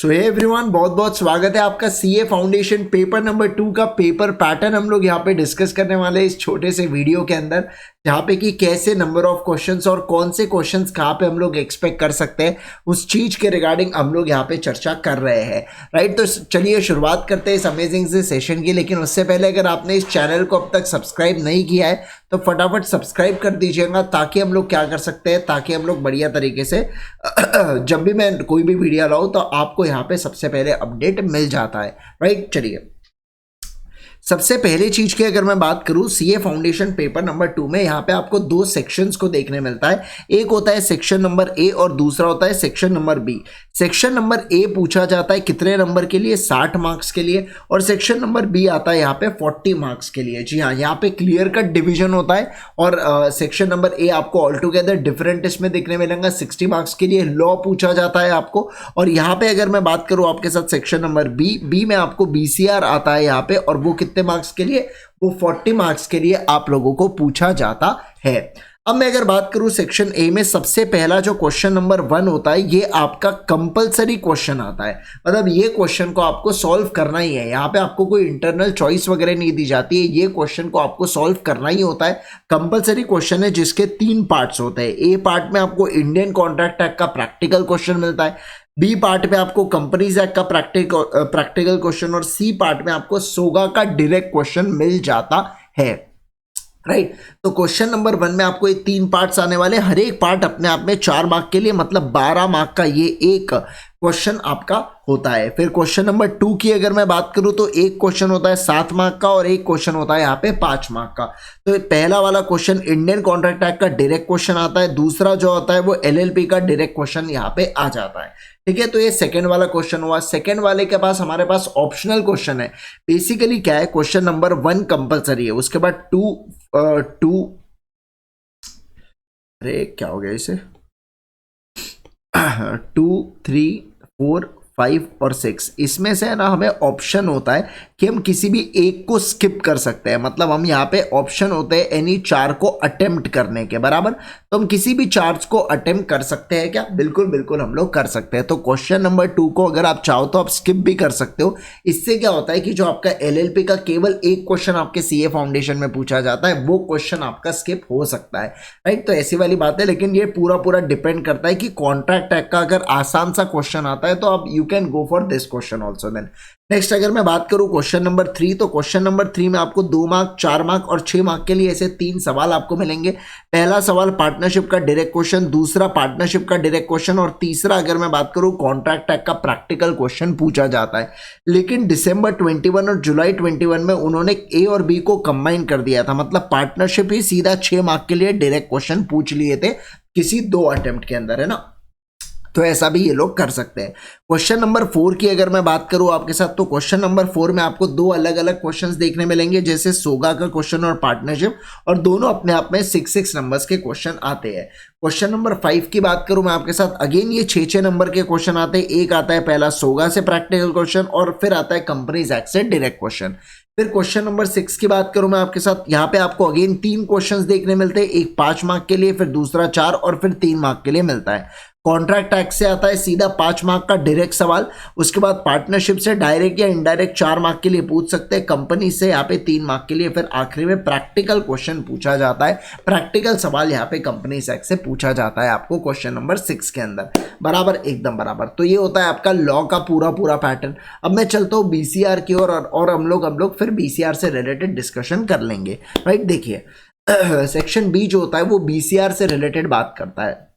सो hey everyone, बहुत बहुत स्वागत है आपका सीए फाउंडेशन पेपर नंबर 2 का पेपर पैटर्न हम लोग यहाँ पे डिस्कस करने वाले हैं इस छोटे से वीडियो के अंदर, जहाँ पे कि कैसे नंबर ऑफ क्वेश्चंस और कौन से क्वेश्चंस कहाँ पे हम लोग एक्सपेक्ट कर सकते हैं उस चीज के रिगार्डिंग हम लोग यहाँ पे चर्चा कर रहे हैं। राइट, तो चलिए शुरुआत करते हैं इस अमेजिंग से सेशन की। लेकिन उससे पहले अगर आपने इस चैनल को अब तक सब्सक्राइब नहीं किया है तो फटाफट सब्सक्राइब कर दीजिएगा, ताकि हम लोग क्या कर सकते हैं, ताकि हम लोग बढ़िया तरीके से जब भी मैं कोई भी वीडियो लाऊं तो आपको यहाँ पे सबसे पहले अपडेट मिल जाता है। राइट, चलिए सबसे पहले चीज की अगर मैं बात करूं, सीए फाउंडेशन पेपर नंबर 2 में यहाँ पे आपको दो सेक्शंस को देखने मिलता है। एक होता है सेक्शन नंबर ए और दूसरा होता है section number B. Section number A पूछा जाता है कितने नंबर के लिए, 60 मार्क्स के लिए, और सेक्शन नंबर बी आता है यहाँ पे 40 मार्क्स के लिए। जी हाँ, यहाँ पे क्लियर कट डिवीजन होता है। और सेक्शन नंबर ए आपको ऑल टुगेदर डिफरेंट इसमें देखने मिलेगा, 60 मार्क्स के लिए लॉ पूछा जाता है आपको। और यहाँ पे अगर मैं बात करूँ आपके साथ सेक्शन नंबर बी में आपको बीसीआर आता है यहाँ पे, और वो कितने मार्क्स के लिए, वो 40 मार्क्स के लिए आप लोगों को पूछा जाता है। अब मैं अगर बात करूं सेक्शन ए में, सबसे पहला जो क्वेश्चन नंबर 1 होता है ये आपका कंपलसरी क्वेश्चन आता है। मतलब ये क्वेश्चन को आपको सॉल्व करना ही है। यहाँ पे आपको कोई इंटरनल चॉइस वगैरह नहीं दी जाती है, ये क्वेश्चन को आपको सॉल्व करना ही होता है। कंपलसरी क्वेश्चन है जिसके 3 पार्ट्स होते हैं। ए पार्ट में आपको इंडियन कॉन्ट्रैक्ट एक्ट का प्रैक्टिकल क्वेश्चन मिलता है, बी पार्ट में आपको कंपनीज एक्ट का प्रैक्टिकल क्वेश्चन, और सी पार्ट में आपको सोगा का डायरेक्ट क्वेश्चन मिल जाता है। राइट, तो क्वेश्चन नंबर 1 में आपको ये 3 पार्ट्स आने वाले, हर एक पार्ट अपने आप में 4 मार्क के लिए, मतलब 12 मार्क का ये एक क्वेश्चन आपका होता है। फिर क्वेश्चन नंबर 2 की अगर मैं बात करूं तो एक क्वेश्चन होता है 7 मार्क का और एक क्वेश्चन होता है यहाँ पे 5 मार्क का। तो पहला वाला क्वेश्चन इंडियन कॉन्ट्रैक्ट एक्ट का डायरेक्ट क्वेश्चन आता है, दूसरा जो होता है वो एलएलपी का डायरेक्ट क्वेश्चन यहाँ पे आ जाता है। ठीक है, तो ये सेकंड वाला क्वेश्चन हुआ। सेकंड वाले के पास हमारे पास ऑप्शनल क्वेश्चन है। बेसिकली क्या है, क्वेश्चन नंबर 1 कंपलसरी है, उसके बाद अरे क्या हो गया इसे 2, 3, 4, 5 और 6, इसमें से है ना हमें ऑप्शन होता है कि हम किसी भी एक को स्किप कर सकते हैं। मतलब हम यहाँ पे ऑप्शन होते हैं एनी 4 को अटेम्प्ट करने के, बराबर। तो हम किसी भी 4 को अटेम्प्ट कर सकते हैं क्या? बिल्कुल बिल्कुल हम लोग कर सकते हैं। तो क्वेश्चन नंबर 2 को अगर आप चाहो तो आप स्किप भी कर सकते हो। इससे क्या होता है कि जो आपका एलएलपी का केवल एक क्वेश्चन आपके सीए फाउंडेशन में पूछा जाता है, वो क्वेश्चन आपका स्किप हो सकता है। राइट, तो ऐसी वाली बात है। लेकिन ये पूरा डिपेंड करता है कि कॉन्ट्रैक्ट एक्ट का अगर आसान सा क्वेश्चन आता है तो आप you can go for this question also. Then next अगर मैं बात करूं क्वेश्चन नंबर 3, तो क्वेश्चन नंबर 3 में आपको 2 मार्क, 4 मार्क और 6 मार्क के लिए ऐसे 3 सवाल आपको मिलेंगे। पहला सवाल पार्टनरशिप का डायरेक्ट क्वेश्चन, दूसरा पार्टनरशिप का डायरेक्ट क्वेश्चन, और तीसरा अगर मैं बात करूं कॉन्ट्रैक्ट एक्ट का प्रैक्टिकल क्वेश्चन पूछा जाता है। लेकिन दिसंबर 21 और जुलाई 21 में उन्होंने ए और बी को कंबाइन कर दिया था। मतलब पार्टनरशिप ही सीधा 6 मार्क के लिए डायरेक्ट क्वेश्चन पूछ लिए थे किसी 2 अटेम्प्ट के अंदर, है ना। तो ऐसा भी ये लोग कर सकते हैं। क्वेश्चन नंबर 4 की अगर मैं बात करूं आपके साथ, तो क्वेश्चन नंबर 4 में आपको 2 अलग अलग क्वेश्चंस देखने मिलेंगे, जैसे सोगा का क्वेश्चन और पार्टनरशिप, और दोनों अपने आप में 6 नंबर्स के क्वेश्चन आते हैं। क्वेश्चन नंबर 5 की बात करूं मैं आपके साथ, अगेन ये 6 नंबर के क्वेश्चन आते हैं। एक आता है पहला सोगा से प्रैक्टिकल क्वेश्चन, और फिर आता है कंपनीज एक्ट से डायरेक्ट क्वेश्चन। फिर क्वेश्चन नंबर 6 की बात करूं मैं आपके साथ, यहाँ पे आपको अगेन 3 क्वेश्चंस देखने मिलते हैं, एक 5 मार्क के लिए, फिर दूसरा 4 और फिर 3 मार्क के लिए मिलता है। कॉन्ट्रैक्ट एक्ट से आता है सीधा 5 मार्क का डायरेक्ट सवाल, उसके बाद पार्टनरशिप से डायरेक्ट या इनडायरेक्ट 4 मार्क के लिए पूछ सकते हैं, कंपनी से यहाँ पे 3 मार्क के लिए, फिर आखिरी में प्रैक्टिकल क्वेश्चन पूछा जाता है। प्रैक्टिकल सवाल यहाँ पे कंपनी एक्ट से पूछा जाता है आपको क्वेश्चन नंबर 6 के अंदर, बराबर, एकदम बराबर। तो ये होता है आपका लॉ का पूरा पैटर्न। अब मैं चलता हूँ बीसीआर की ओर, और हम लोग फिर बीसीआर से रिलेटेड डिस्कशन कर लेंगे। राइट, देखिए सेक्शन बी जो होता है वो बीसीआर से रिलेटेड बात करता है।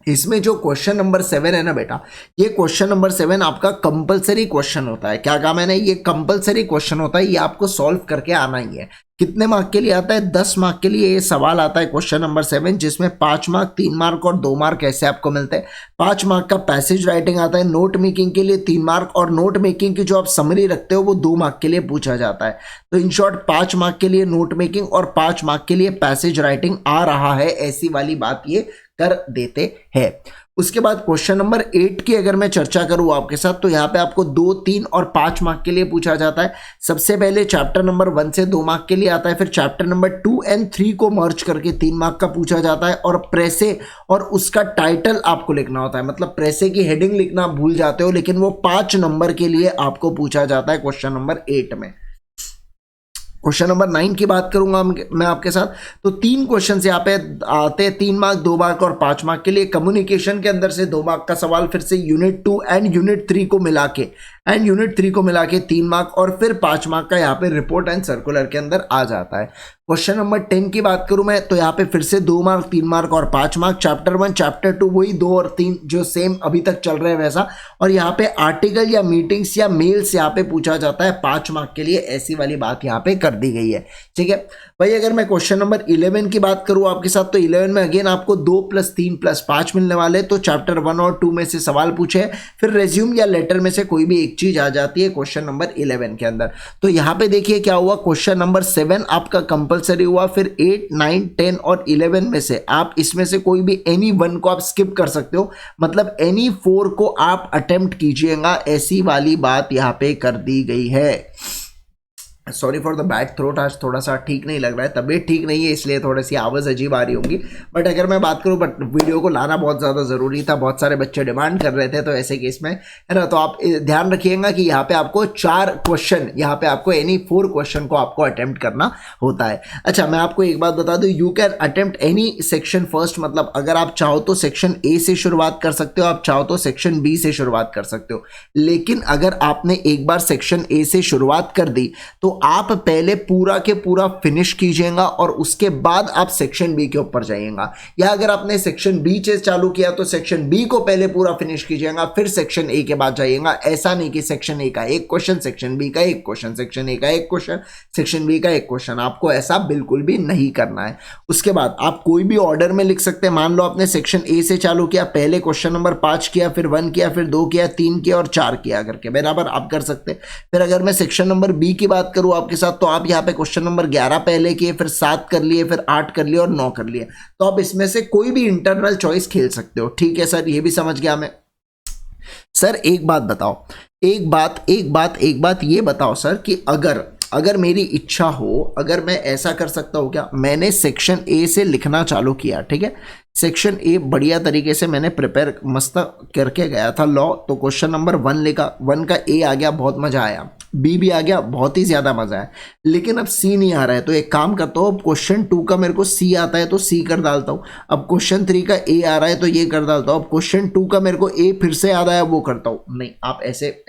इसमें जो क्वेश्चन नंबर 7 है ना बेटा, ये क्वेश्चन नंबर 7 आपका कंपलसरी क्वेश्चन होता है। क्या कहा मैंने, ये कंपलसरी क्वेश्चन होता है, ये आपको सॉल्व करके आना ही है। कितने मार्क के लिए आता है, 10 मार्क के लिए ये सवाल आता है क्वेश्चन नंबर 7, जिसमें 5 मार्क, 3 मार्क और 2 मार्क ऐसे आपको मिलते हैं। 5 मार्क का पैसेज राइटिंग आता है, नोट मेकिंग के लिए 3 मार्क, और नोट मेकिंग की जो आप समरी रखते हो वो 2 मार्क के लिए पूछा जाता है। तो इन शॉर्ट 5 मार्क के लिए नोट मेकिंग और 5 मार्क के लिए पैसेज राइटिंग आ रहा है, ऐसी वाली बात ये कर देते हैं। उसके बाद क्वेश्चन नंबर 8 की अगर मैं चर्चा करूं आपके साथ, तो यहाँ पे आपको 2, 3 और 5 मार्क के लिए पूछा जाता है। सबसे पहले चैप्टर नंबर 1 से 2 मार्क के लिए आता है, फिर चैप्टर नंबर 2 एंड 3 को मर्ज करके 3 मार्क का पूछा जाता है, और प्रेसे और उसका टाइटल आपको लिखना होता है। मतलब प्रेसे की हेडिंग लिखना आप भूल जाते हो, लेकिन वो 5 नंबर के लिए आपको पूछा जाता है क्वेश्चन नंबर 8 में। क्वेश्चन नंबर 9 की बात करूंगा मैं आपके साथ, तो 3 क्वेश्चन यहाँ पे आते हैं, 3 मार्क, 2 मार्क और 5 मार्क के लिए। कम्युनिकेशन के अंदर से 2 मार्क का सवाल, फिर से यूनिट 2 एंड यूनिट 3 को मिला के 3 मार्क, और फिर 5 मार्क का यहाँ पे रिपोर्ट एंड सर्कुलर के अंदर आ जाता है। क्वेश्चन नंबर 10 की बात करूं मैं, तो यहाँ पे फिर से 2 मार्क, 3 मार्क और 5 मार्क। चैप्टर 1 चैप्टर 2 वही 2 और 3 जो सेम अभी तक चल रहे हैं वैसा, और यहाँ पे आर्टिकल या मीटिंग्स या मेल्स यहाँ पे पूछा जाता है 5 मार्क के लिए। ऐसी वाली बात यहाँ पे कर दी गई है, ठीक है भाई। अगर मैं क्वेश्चन नंबर 11 की बात करूं आपके साथ, तो 11 में अगेन आपको 2 + 3 + 5 मिलने वाले। तो चैप्टर 1 और 2 में से सवाल पूछे, फिर रेज्यूम या लेटर में से कोई भी एक चीज आ जाती है क्वेश्चन नंबर 11 के अंदर। तो यहाँ पे देखिए क्या हुआ, क्वेश्चन नंबर 7 आपका कंपलसरी हुआ, फिर 8, 9, 10 और 11 में से आप इसमें से कोई भी एनी 1 को आप स्किप कर सकते हो। मतलब एनी 4 को आप अटेम्प्ट कीजिएगा, ऐसी वाली बात यहाँ पे कर दी गई है। Sorry for the bad throat, आज थोड़ा सा ठीक नहीं लग रहा है, तबीयत ठीक नहीं है, इसलिए थोड़ी सी आवाज़ अजीब आ रही होंगी। बट अगर मैं बात करूं, बट वीडियो को लाना बहुत ज़्यादा ज़रूरी था, बहुत सारे बच्चे डिमांड कर रहे थे, तो ऐसे केस में है ना, तो आप ध्यान रखिएगा कि यहाँ पे आपको 4 क्वेश्चन, यहाँ पे आपको एनी 4 क्वेश्चन को आपको अटेम्प्ट करना होता है। अच्छा, मैं आपको एक बात बता दूँ, you can attempt any section first. मतलब अगर आप चाहो तो सेक्शन ए से शुरुआत कर सकते हो, आप चाहो तो सेक्शन बी से शुरुआत कर सकते हो। लेकिन अगर आपने एक बार सेक्शन ए से शुरुआत कर दी, तो आप पहले पूरा के पूरा फिनिश कीजिएगा और उसके बाद आप सेक्शन बी के ऊपर जाइएगा। या अगर आपने सेक्शन बी से चालू किया तो सेक्शन बी को पहले पूरा फिनिश कीजिएगा, फिर सेक्शन ए के बाद जाइएगा। ऐसा नहीं कि सेक्शन ए का एक क्वेश्चन, सेक्शन बी का एक क्वेश्चन, सेक्शन ए का एक क्वेश्चन, सेक्शन बी का एक क्वेश्चन। आपको ऐसा बिल्कुल भी नहीं करना है। उसके बाद आप कोई भी ऑर्डर में लिख सकते हैं। मान लो आपने सेक्शन ए से चालू किया, पहले क्वेश्चन नंबर 5 किया, फिर 1 किया, फिर 2 किया, 3 किया और 4 किया करके बराबर आप कर सकते हैं। फिर अगर मैं सेक्शन नंबर बी की बात करूं आपके साथ, तो आप यहां पे क्वेश्चन नंबर 11 पहले किए, फिर 7 कर लिए, फिर 8 कर लिए और 9 कर लिए। तो आप इसमें से कोई भी इंटरनल चॉइस खेल सकते हो। ठीक है सर, ये भी समझ गया मैं। सर एक बात बताओ, एक बात ये बताओ सर कि अगर मेरी इच्छा हो, अगर मैं ऐसा कर सकता हूँ क्या, मैंने सेक्शन ए से लिखना चालू किया, ठीक है, सेक्शन ए बढ़िया तरीके से मैंने प्रिपेयर मस्त करके गया था लॉ, तो क्वेश्चन नंबर 1 लिखा, 1 का ए आ गया, बहुत मजा आया, बी भी आ गया, बहुत ही ज्यादा मजा है। लेकिन अब सी नहीं आ रहा है, तो एक काम करता हूँ, अब क्वेश्चन 2 का मेरे को सी आता है तो सी कर डालता हूँ। अब क्वेश्चन 3 का ए आ रहा है तो ये कर डालता हूँ। अब क्वेश्चन 2 का मेरे को ए फिर से याद आया, वो करता हूँ। नहीं, आप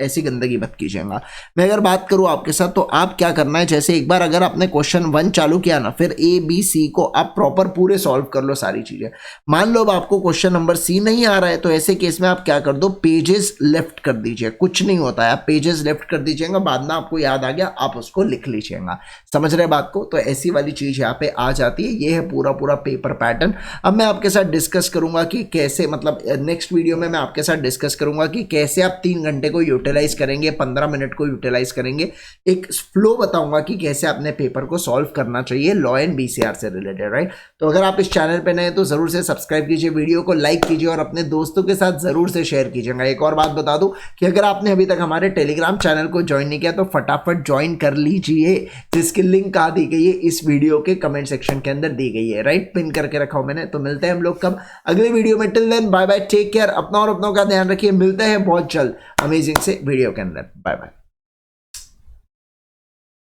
ऐसी गंदगी मत कीजिएगा। मैं अगर बात करूँ आपके साथ, तो आप क्या करना है, जैसे एक बार अगर आपने क्वेश्चन 1 चालू किया ना, फिर ए बी सी को आप प्रॉपर पूरे सॉल्व कर लो सारी चीजें। मान लो अब आपको क्वेश्चन नंबर सी नहीं आ रहा है, तो ऐसे केस में आप क्या कर दो, पेजेस लेफ्ट कर दीजिए, कुछ नहीं होता है, आप पेजेस लेफ्ट कर दीजिएगा, बाद में आपको याद आ गया आप उसको लिख लीजिएगा। समझ रहे बात को? तो ऐसी वाली चीज यहाँ पे आ जाती है। ये है पूरा पेपर पैटर्न। अब मैं आपके साथ डिस्कस करूंगा कि कैसे, मतलब नेक्स्ट वीडियो में मैं आपके साथ डिस्कस करूंगा कि कैसे आप 3 घंटे को यूटिलाइज करेंगे, 15 मिनट को यूटिलाइज करेंगे। एक फ्लो बताऊंगा कि कैसे अपने पेपर को सॉल्व करना चाहिए लॉ एंड बीसीआर से रिलेटेड, राइट। तो अगर आप इस चैनल पे नए हैं तो जरूर से सब्सक्राइब कीजिए, वीडियो को लाइक कीजिए और अपने दोस्तों के साथ जरूर से शेयर कीजिएगा। एक और बात बता दूं कि अगर आपने अभी तक हमारे टेलीग्राम चैनल को ज्वाइन नहीं किया तो फटाफट ज्वाइन कर लीजिए, जिसकी लिंक कहाँ दी गई है, इस वीडियो के कमेंट सेक्शन के अंदर दी गई है, राइट, पिन करके रखा हूं मैंने। तो मिलते हैं हम लोग कब, अगले वीडियो में। Till then bye bye, take care, अपना और अपनों का ध्यान रखिए। मिलते हैं बहुत जल्द अमेजिंग से वीडियो के अंदर। Bye bye.